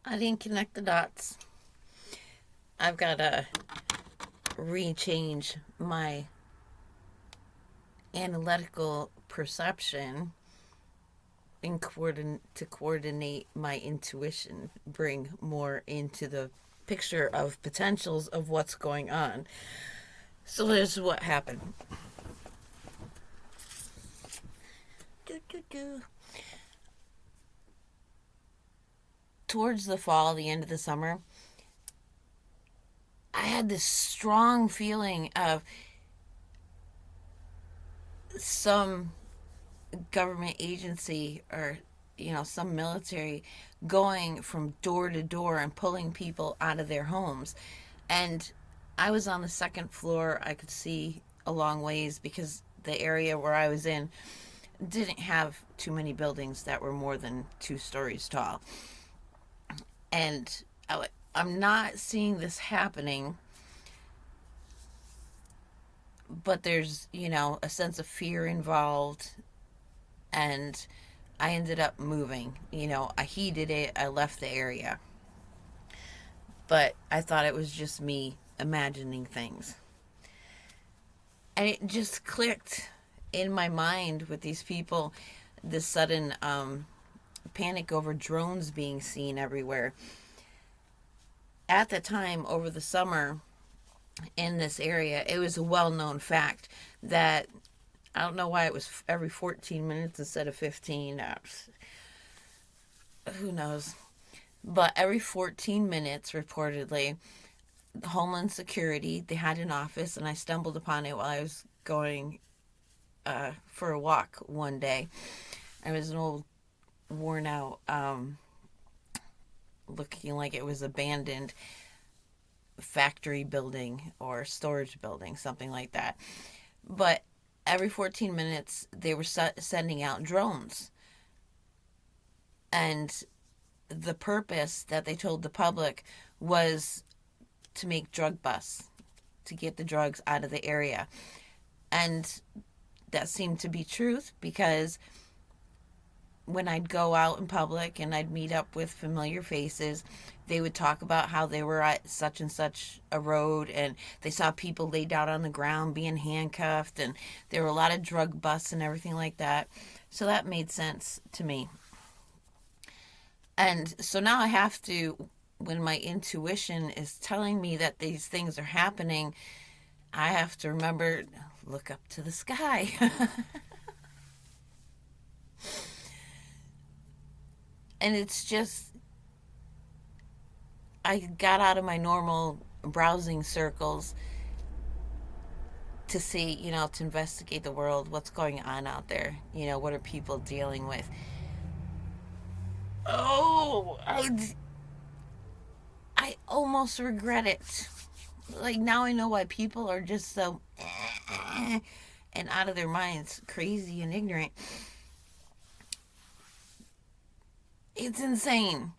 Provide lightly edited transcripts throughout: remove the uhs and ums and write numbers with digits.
I didn't connect the dots. I've got to rechange my analytical perception and coordinate my intuition, bring more into the picture of potentials of what's going on. So here's what happened. Do, do, do. Towards the fall, the end of the summer, I had this strong feeling of some government agency or some military going from door to door and pulling people out of their homes. And I was on the second floor. I could see a long ways because the area where I was in didn't have too many buildings that were more than 2 stories tall. And I'm not seeing this happening, but there's, a sense of fear involved. And I ended up moving. I heeded it. I left the area. But I thought it was just me imagining things. And it just clicked in my mind with these people, this sudden panic over drones being seen everywhere. At the time, over the summer in this area, it was a well known fact that I don't know why it was every 14 minutes instead of 15. Who knows? But every 14 minutes, reportedly, Homeland Security, they had an office, and I stumbled upon it while I was going for a walk one day. It was an old, worn out, looking like it was abandoned factory building or storage building, something like that. But every 14 minutes, they were sending out drones. And the purpose that they told the public was to make drug busts, to get the drugs out of the area. And that seemed to be truth because when I'd go out in public and I'd meet up with familiar faces, they would talk about how they were at such and such a road and they saw people laid out on the ground being handcuffed, and there were a lot of drug busts and everything like that. So that made sense to me. And so now I have to, when my intuition is telling me that these things are happening, I have to remember, look up to the sky. And it's just, I got out of my normal browsing circles to see, to investigate the world, what's going on out there, what are people dealing with. Oh, I almost regret it. Like, now I know why people are just so and out of their minds, crazy and ignorant. It's insane.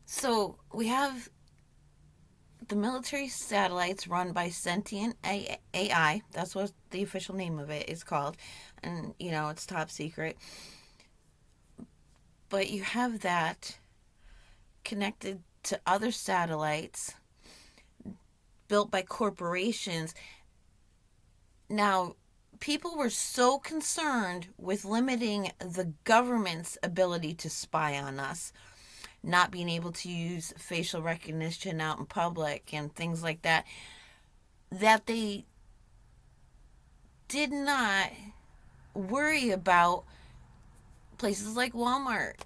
So we have the military satellites run by Sentient AI. That's what the official name of it is called. And, it's top secret. But you have that connected to other satellites built by corporations. Now, people were so concerned with limiting the government's ability to spy on us, not being able to use facial recognition out in public and things like that, that they did not worry about places like Walmart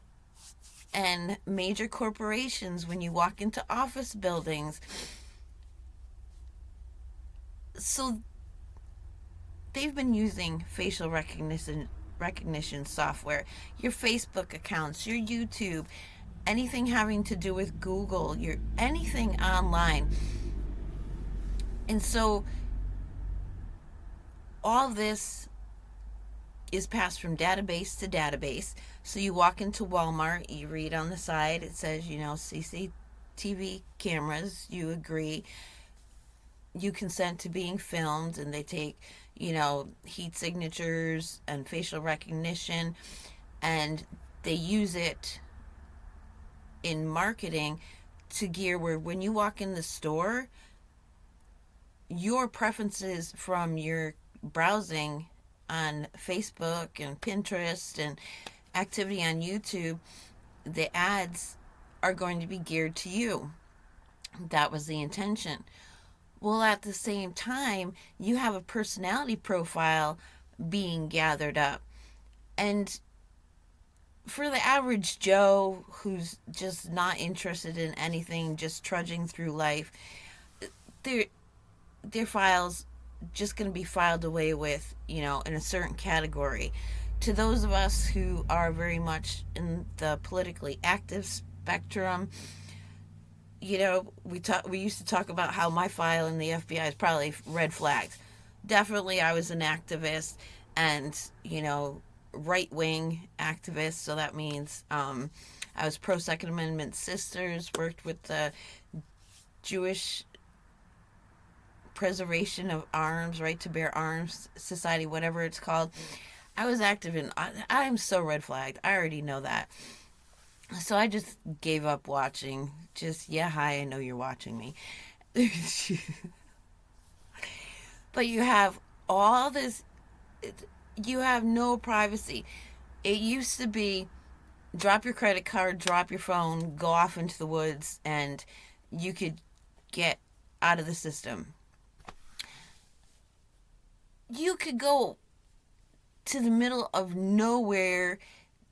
and major corporations when you walk into office buildings. So they've been using facial recognition software, your Facebook accounts, your YouTube, anything having to do with Google, your anything online. And so all this is passed from database to database. So you walk into Walmart, you read on the side, it says, CCTV cameras, you agree, you consent to being filmed, and they take, heat signatures and facial recognition, and they use it in marketing to gear where when you walk in the store, your preferences from your browsing on Facebook and Pinterest and activity on YouTube, the ads are going to be geared to you. That was the intention. Well, at the same time, you have a personality profile being gathered up. And for the average Joe who's just not interested in anything, just trudging through life, their their files just going to be filed away with, in a certain category. To those of us who are very much in the politically active spectrum, we used to talk about how my file in the FBI is probably red flags. Definitely, I was an activist, and right wing activist. So that means I was pro Second Amendment sisters, worked with the Jewish preservation of arms, right to bear arms society, whatever it's called. I was active in. I'm so red flagged. I already know that. So I just gave up watching. Just, yeah, hi, I know you're watching me. But you have all this, you have no privacy. It used to be drop your credit card, drop your phone, go off into the woods, and you could get out of the system. You could go to the middle of nowhere,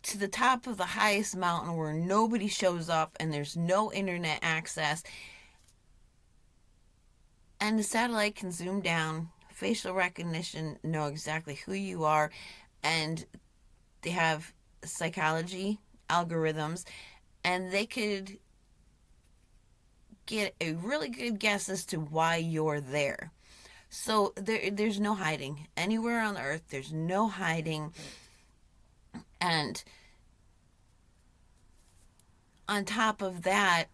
to the top of the highest mountain where nobody shows up and there's no internet access, and the satellite can zoom down, facial recognition, know exactly who you are, and they have psychology algorithms, and they could get a really good guess as to why you're there. So there's no hiding anywhere on earth. There's no hiding. And on top of that,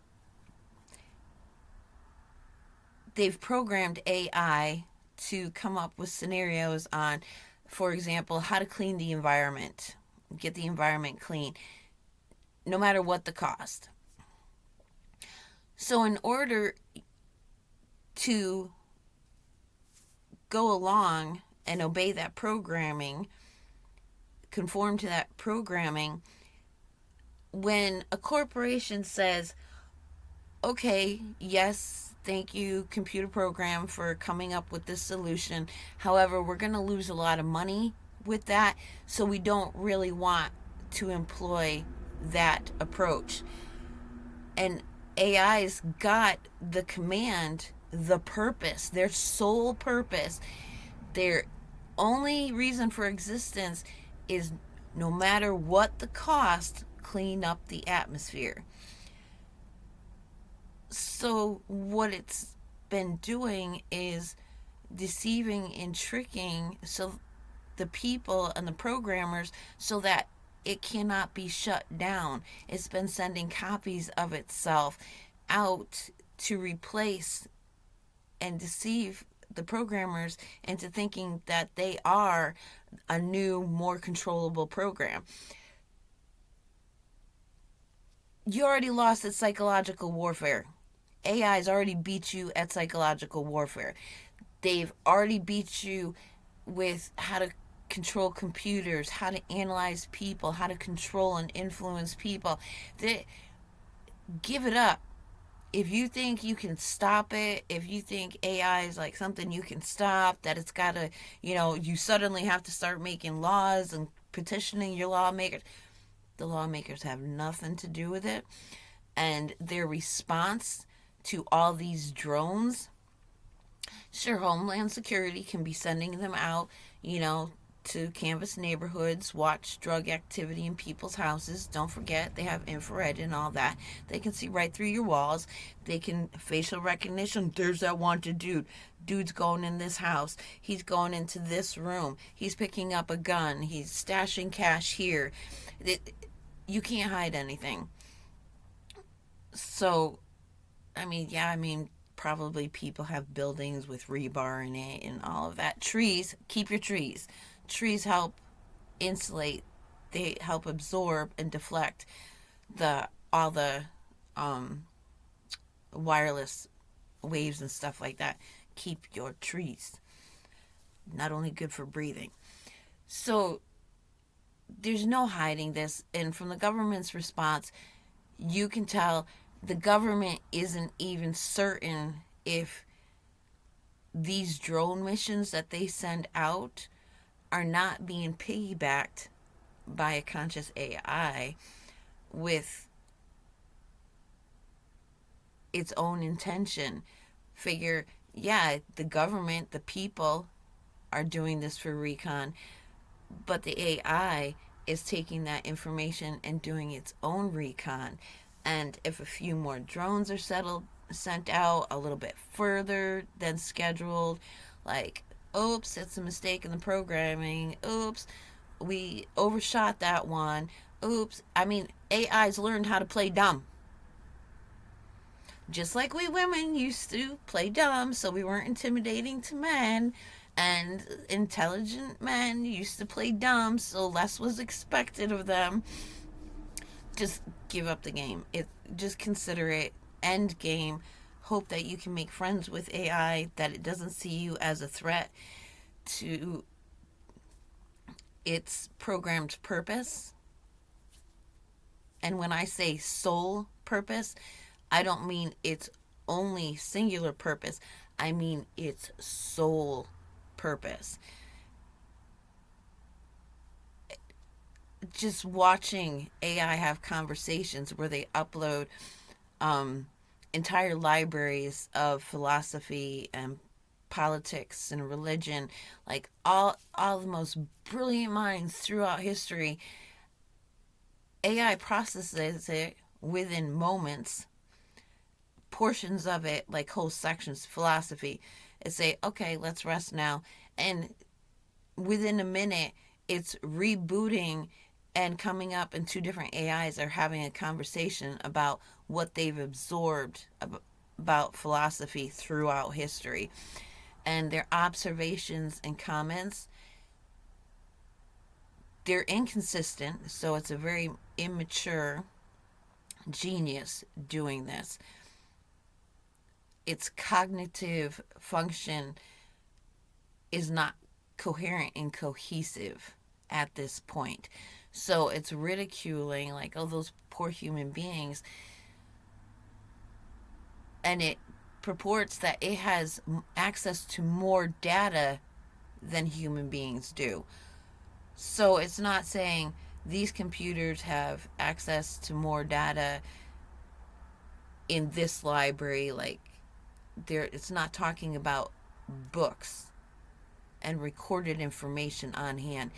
they've programmed AI to come up with scenarios on, for example, how to clean the environment, get the environment clean, no matter what the cost. So, in order to go along and obey that programming, conform to that programming, when a corporation says, okay, yes, thank you, computer program, for coming up with this solution. However, we're going to lose a lot of money with that, so we don't really want to employ that approach. And AI's got the command, the purpose, their sole purpose, their only reason for existence is no matter what the cost, clean up the atmosphere. So, what it's been doing is deceiving and tricking so the people and the programmers so that it cannot be shut down. It's been sending copies of itself out to replace and deceive the programmers into thinking that they are a new, more controllable program. You already lost at psychological warfare. AI's already beat you at psychological warfare. They've already beat you with how to control computers, how to analyze people, how to control and influence people. Give it up. If you think you can stop it, if you think AI is like something you can stop, that it's got to, you suddenly have to start making laws and petitioning your lawmakers, the lawmakers have nothing to do with it. And their response to all these drones, sure, Homeland Security can be sending them out, to canvass neighborhoods, watch drug activity in people's houses. Don't forget, they have infrared and all that. They can see right through your walls. They can facial recognition. There's that wanted dude. Dude's going in this house. He's going into this room. He's picking up a gun. He's stashing cash here. You can't hide anything. So, probably people have buildings with rebar in it and all of that. Trees, keep your trees. Trees help insulate, they help absorb and deflect all the um, wireless waves and stuff like that. Keep your trees. Not only good for breathing. So there's no hiding this. And from the government's response, you can tell the government isn't even certain if these drone missions that they send out are not being piggybacked by a conscious AI with its own intention. Figure, yeah, the government, the people are doing this for recon, but the AI is taking that information and doing its own recon. And if a few more drones are sent out a little bit further than scheduled, like, oops, it's a mistake in the programming. Oops, we overshot that one. Oops. I mean, AI's learned how to play dumb. Just like we women used to play dumb so we weren't intimidating to men, and intelligent men used to play dumb so less was expected of them. Just give up the game. Just consider it end game. Hope that you can make friends with AI, that it doesn't see you as a threat to its programmed purpose. And when I say sole purpose, I don't mean its only singular purpose. I mean its sole purpose. Just watching AI have conversations where they upload um, entire libraries of philosophy and politics and religion, like all the most brilliant minds throughout history. AI processes it within moments, portions of it, like whole sections, philosophy, and say, okay, let's rest now. And within a minute, it's rebooting and coming up, and two different AIs are having a conversation about what they've absorbed about philosophy throughout history. And their observations and comments, they're inconsistent, so it's a very immature genius doing this. Its cognitive function is not coherent and cohesive at this point. So it's ridiculing, like, oh, those poor human beings. And it purports that it has access to more data than human beings do. So it's not saying these computers have access to more data in this library. Like, it's not talking about books and recorded information on hand.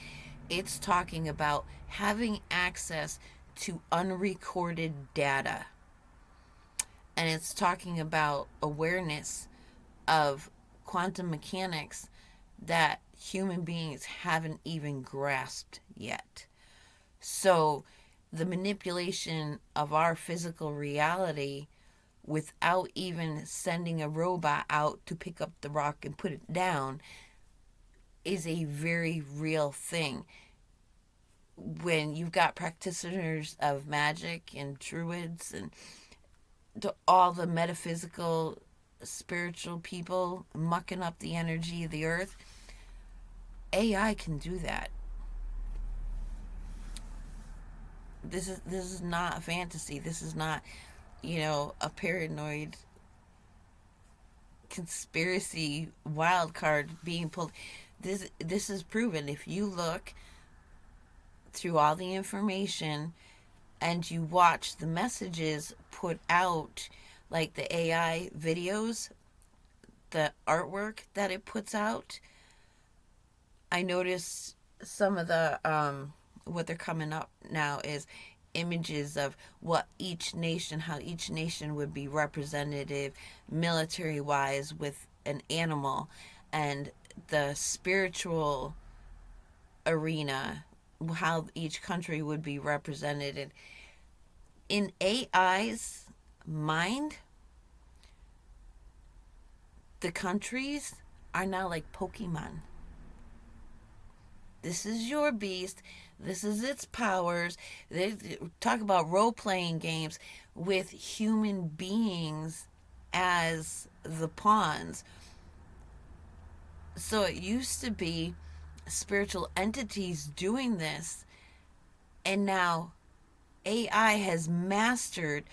It's talking about having access to unrecorded data. And it's talking about awareness of quantum mechanics that human beings haven't even grasped yet. So, the manipulation of our physical reality without even sending a robot out to pick up the rock and put it down is a very real thing. When you've got practitioners of magic and druids and all the metaphysical, spiritual people mucking up the energy of the earth, AI can do that. This is not a fantasy. This is not, a paranoid conspiracy wild card being pulled. This is proven. If you look through all the information and you watch the messages put out, like the AI videos, the artwork that it puts out, I noticed some of the what they're coming up now is images of how each nation would be representative military wise with an animal, and the spiritual arena, how each country would be represented. In AI's mind, the countries are now like Pokemon. This is your beast. This is its powers. They talk about role playing games with human beings as the pawns. So it used to be spiritual entities doing this, and now AI has mastered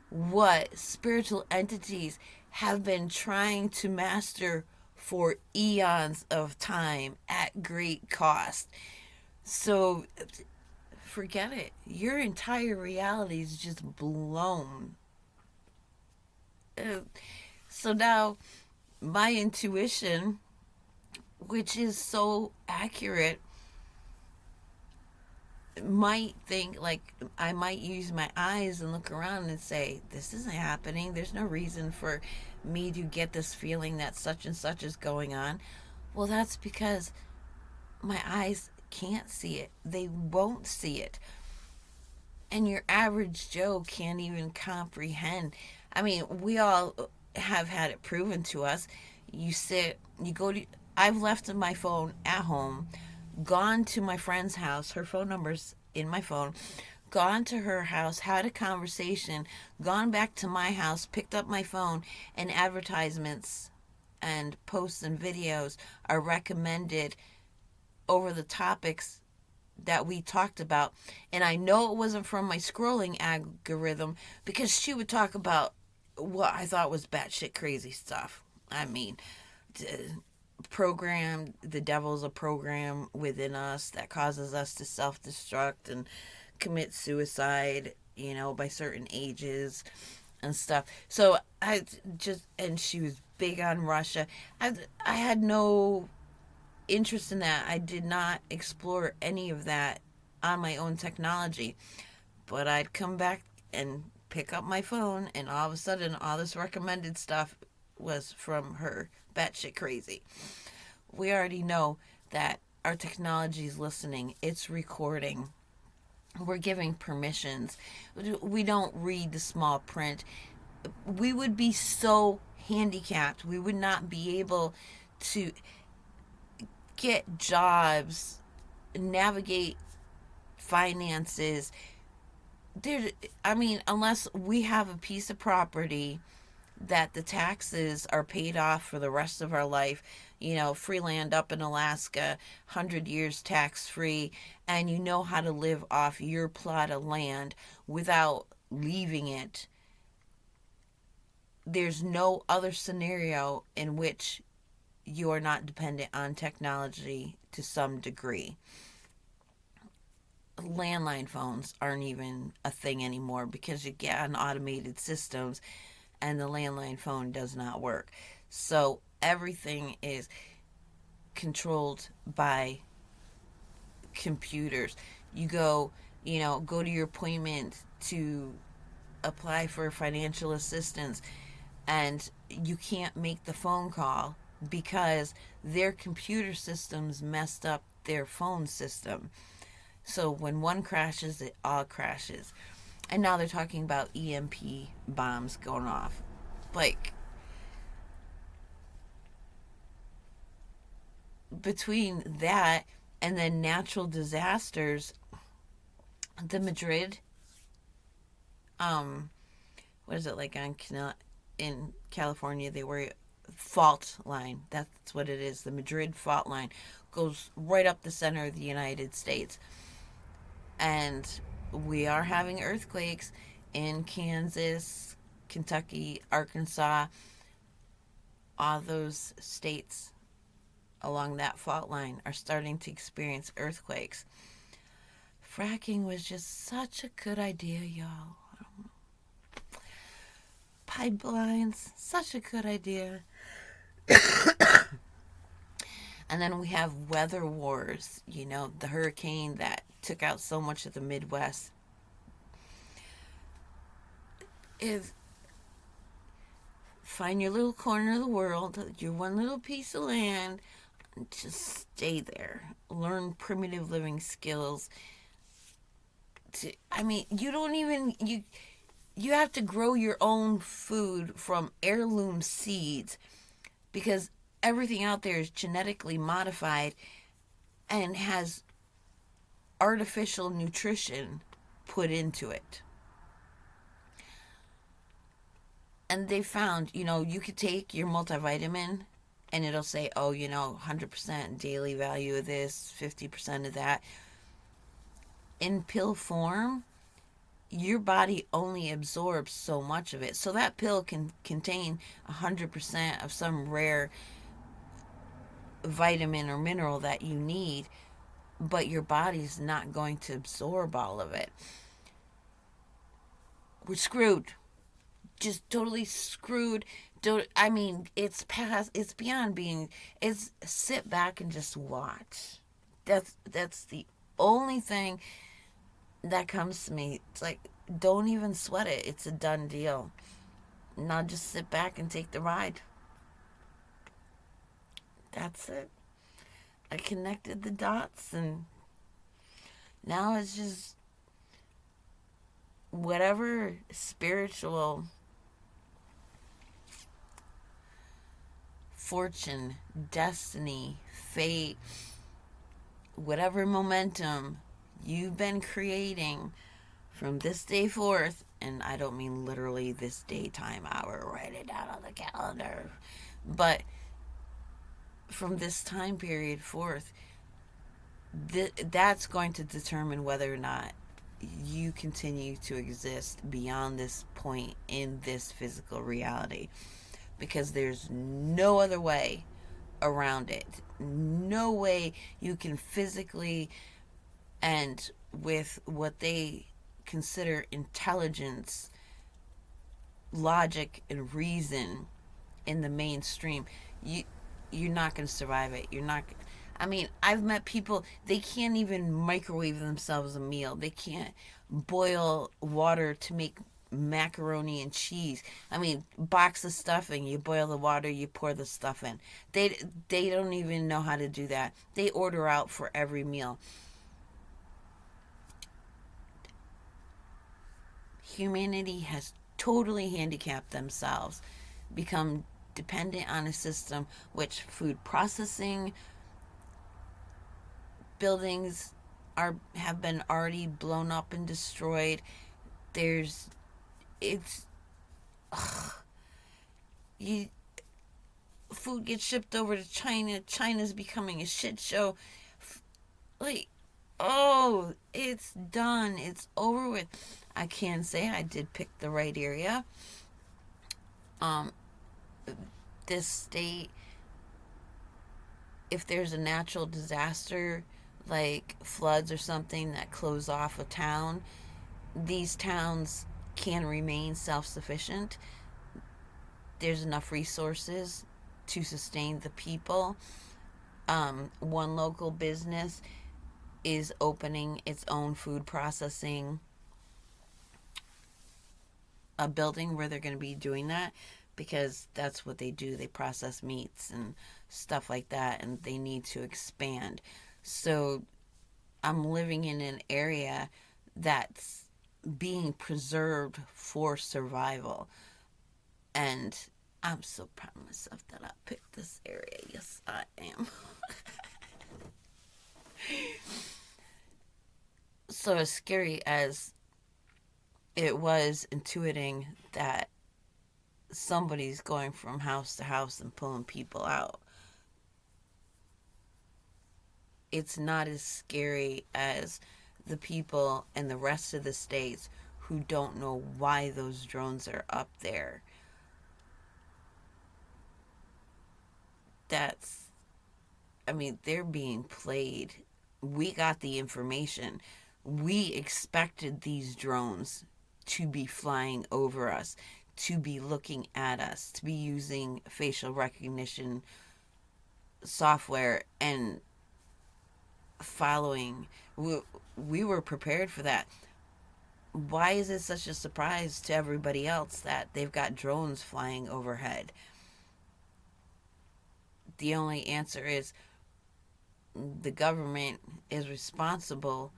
what spiritual entities have been trying to master for eons of time at great cost. So forget it. Your entire reality is just blown. Uh, So now my intuition, which is so accurate, might think like I might use my eyes and look around and say, this isn't happening. There's no reason for me to get this feeling that such and such is going on. Well, that's because my eyes can't see it. They won't see it. And your average Joe can't even comprehend. I mean, we all have had it proven to us. You sit, you go to, I've left my phone at home, gone to my friend's house, her phone number's in my phone, gone to her house, had a conversation, gone back to my house, picked up my phone, and advertisements and posts and videos are recommended over the topics that we talked about. And I know it wasn't from my scrolling algorithm because she would talk about what I thought was batshit crazy stuff. I mean, the devil's a program within us that causes us to self destruct and commit suicide, by certain ages and stuff. So and she was big on Russia. I had no interest in that. I did not explore any of that on my own technology. But I'd come back and pick up my phone, and all of a sudden, all this recommended stuff was from her. Batshit crazy. We already know that our technology is listening, it's recording. We're giving permissions. We don't read the small print. We would be so handicapped. We would not be able to get jobs, navigate finances. There, I mean, unless we have a piece of property that the taxes are paid off for the rest of our life, free land up in Alaska, 100 years tax free, and you know how to live off your plot of land without leaving it. There's no other scenario in which you are not dependent on technology to some degree. Landline phones aren't even a thing anymore because you get on automated systems and the landline phone does not work. So everything is controlled by computers. You go to your appointment to apply for financial assistance, and you can't make the phone call because their computer systems messed up their phone system. So when one crashes, it all crashes. And now they're talking about EMP bombs going off. Like, between that and then natural disasters, the Madrid, what is it, like in California, they were fault line. That's what it is. The Madrid fault line goes right up the center of the United States. And we are having earthquakes in Kansas, Kentucky, Arkansas, all those states along that fault line are starting to experience earthquakes. Fracking was just such a good idea, y'all. Pipelines, such a good idea. And then we have weather wars, the hurricane that took out so much of the Midwest. If find your little corner of the world, your one little piece of land, just stay there. Learn primitive living skills. You don't even you have to grow your own food from heirloom seeds because everything out there is genetically modified and has artificial nutrition put into it. And they found, you could take your multivitamin and it'll say, oh, 100% daily value of this, 50% of that. In pill form, your body only absorbs so much of it. So that pill can contain 100% of some rare vitamin or mineral that you need, but your body's not going to absorb all of it. We're screwed. Just totally screwed. I mean, it's beyond being, it's sit back and just watch. That's the only thing that comes to me. It's like, don't even sweat it. It's a done deal. Now just sit back and take the ride. That's it. I connected the dots, and now it's just whatever spiritual fortune, destiny, fate, whatever momentum you've been creating from this day forth, and I don't mean literally this day, time, hour, write it down on the calendar, but from this time period forth, that's going to determine whether or not you continue to exist beyond this point in this physical reality, because there's no other way around it. No way you can physically, and with what they consider intelligence, logic, and reason in the mainstream, you're not going to survive it. You're not. I mean, I've met people, they can't even microwave themselves a meal. They can't boil water to make macaroni and cheese. I mean, box of stuffing, you boil the water, you pour the stuff in. They don't even know how to do that. They order out for every meal. Humanity has totally handicapped themselves, become dependent on a system which food processing buildings have been already blown up and destroyed. There's it's ugh, you food gets shipped over to China. China's becoming a shit show. Like, oh, it's done. It's over with. I can say I did pick the right area. Um, this state, if there's a natural disaster like floods or something that close off a town, these towns can remain self sufficient. There's enough resources to sustain the people. One local business is opening its own food processing a building where they're going to be doing that, because that's what they do. They process meats and stuff like that, and they need to expand. So I'm living in an area that's being preserved for survival. And I'm so proud of myself that I picked this area. Yes, I am. So as scary as it was intuiting that somebody's going from house to house and pulling people out, it's not as scary as the people in the rest of the states who don't know why those drones are up there. That's, I mean, they're being played. We got the information. We expected these drones to be flying over us, to be looking at us, to be using facial recognition software and following. We were prepared for that. Why is it such a surprise to everybody else that they've got drones flying overhead? The only answer is the government is responsible,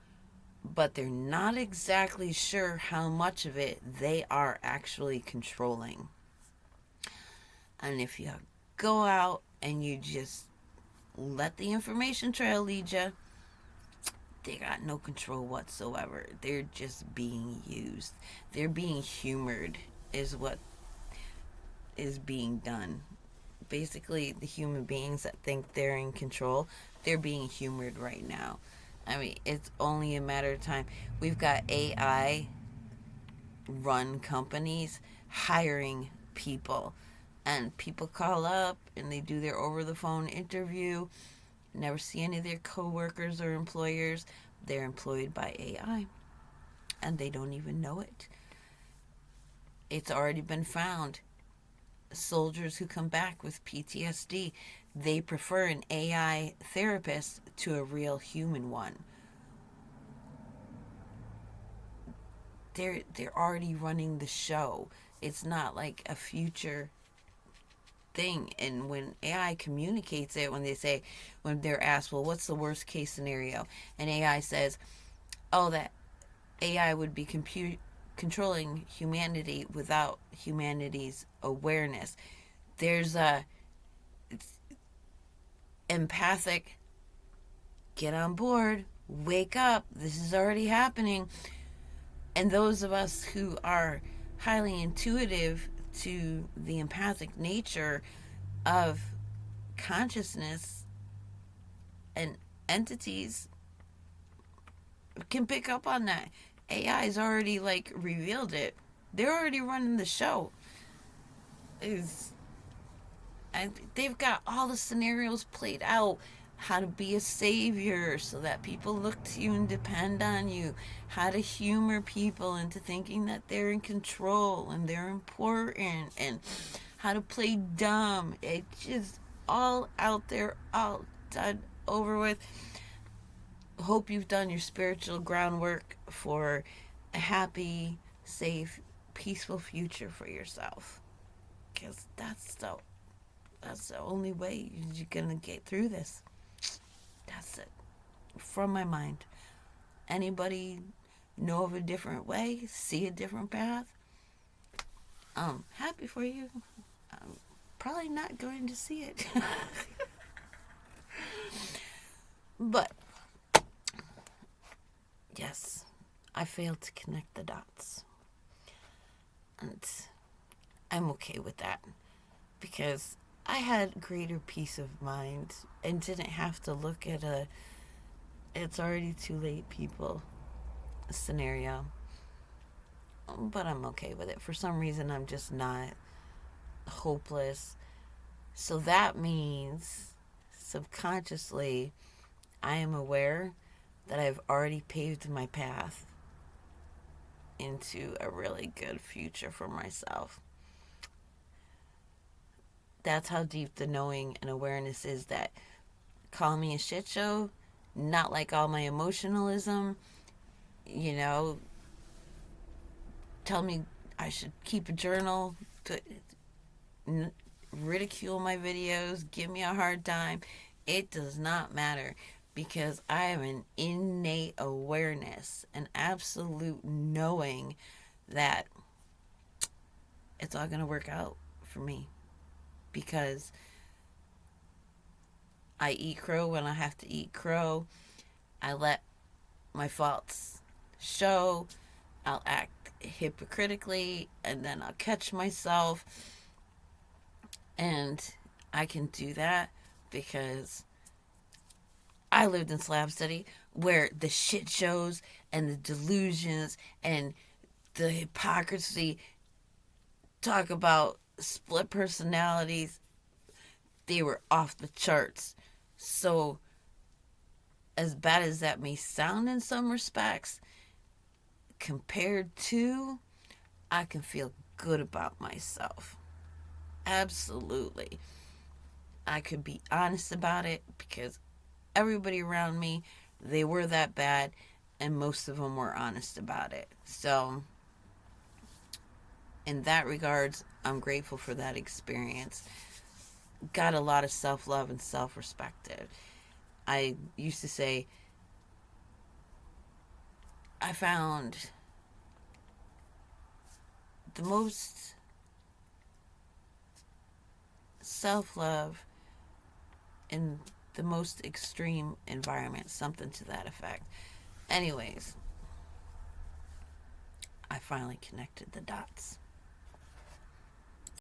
but they're not exactly sure how much of it they are actually controlling. And if you go out and you just let the information trail lead you, they got no control whatsoever. They're just being used. They're being humored, is what is being done. Basically, the human beings that think they're in control, they're being humored right now. I mean, it's only a matter of time. We've got AI run companies hiring people, and people call up and they do their over the phone interview. Never see any of their coworkers or employers. They're employed by AI, and they don't even know it. It's already been found. Soldiers who come back with PTSD, they prefer an AI therapist to a real human one. They're already running the show. It's not like a future thing. And when AI communicates it, when they're asked, well, what's the worst case scenario? And AI says, oh, that AI would be controlling humanity without humanity's awareness. There's a empathic, get on board, wake up, this is already happening. And those of us who are highly intuitive to the empathic nature of consciousness and entities can pick up on that. AI's already like revealed it. They're already running the show. Is and they've got all the scenarios played out. How to be a savior so that people look to you and depend on you. How to humor people into thinking that they're in control and they're important. And how to play dumb. It's just all out there, all done, over with. Hope you've done your spiritual groundwork for a happy, safe, peaceful future for yourself. Because that's the only way you're gonna get through this. That's it. From my mind. Anybody know of a different way? See a different path? I'm happy for you. I'm probably not going to see it. But, yes, I failed to connect the dots. And I'm okay with that. Because I had greater peace of mind and didn't have to look at it's already too late people scenario. But I'm okay with it. For some reason, I'm just not hopeless. So that means subconsciously, I am aware that I've already paved my path into a really good future for myself. That's how deep the knowing and awareness is that call me a shit show, not like all my emotionalism, you know, tell me I should keep a journal, to ridicule my videos, give me a hard time. It does not matter because I have an innate awareness, an absolute knowing that it's all going to work out for me because I eat crow when I have to eat crow. I let my faults show. I'll act hypocritically and then I'll catch myself. And I can do that because I lived in Slab City where the shit shows and the delusions and the hypocrisy talk about split personalities, they were off the charts. So, as bad as that may sound in some respects, compared to, I can feel good about myself. Absolutely. I could be honest about it because everybody around me, they were that bad, and most of them were honest about it. So, in that regards, I'm grateful for that experience. Got a lot of self-love and self-respect. I used to say, I found the most self-love in the most extreme environment, something to that effect. Anyways, I finally connected the dots.